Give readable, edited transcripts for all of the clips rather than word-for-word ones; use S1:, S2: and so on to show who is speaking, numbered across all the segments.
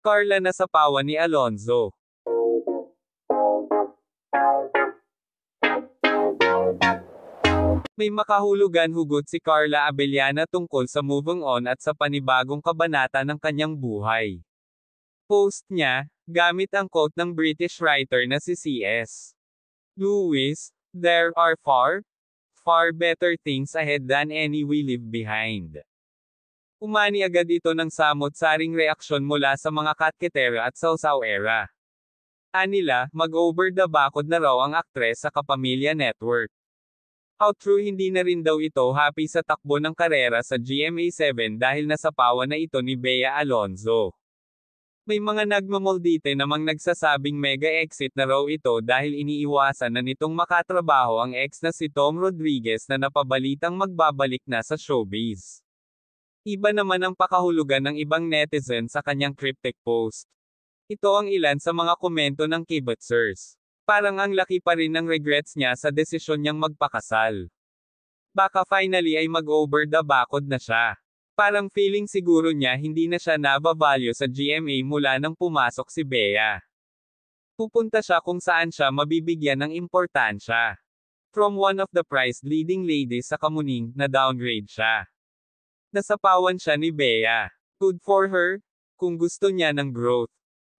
S1: Carla nasapawan ni Alonzo. May makahulugan hugot si Carla Abellana tungkol sa moving on at sa panibagong kabanata ng kanyang buhay. Post niya, gamit ang quote ng British writer na si C.S. Lewis, "There are far better things ahead than any we leave behind." Umani agad ito ng samot-saring reaksyon mula sa mga katketera at sausawera. Anila, mag-over the bakod na raw ang aktres sa Kapamilya Network. How true hindi na rin daw ito happy sa takbo ng karera sa GMA7 dahil nasapawan na ito ni Bea Alonzo. May mga nagmamoldite namang nagsasabing mega exit na raw ito dahil iniiwasan na nitong makatrabaho ang ex na si Tom Rodriguez na napabalitang magbabalik na sa showbiz. Iba naman ang pakahulugan ng ibang netizen sa kanyang cryptic post. Ito ang ilan sa mga komento ng kibutzers. Parang ang laki pa rin ng regrets niya sa desisyon niyang magpakasal. Baka finally ay mag-over the bakod na siya. Parang feeling siguro niya hindi na siya nabavalue sa GMA mula nang pumasok si Bea. Pupunta siya kung saan siya mabibigyan ng importansya. From one of the prized leading ladies sa Kamuning, na downgrade siya. Nasapawan siya ni Bea. Good for her, kung gusto niya ng growth.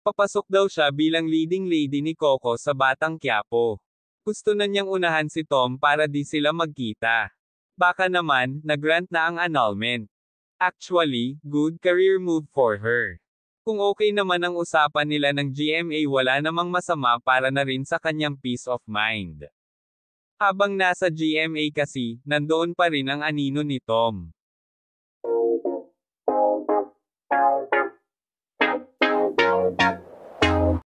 S1: Papasok daw siya bilang leading lady ni Coco sa Batang Quiapo. Gusto na niyang unahan si Tom para di sila magkita. Baka naman, nagrant na ang annulment. Actually, good career move for her. Kung okay naman ang usapan nila ng GMA wala namang masama para na rin sa kanyang peace of mind. Habang nasa GMA kasi, nandoon pa rin ang anino ni Tom.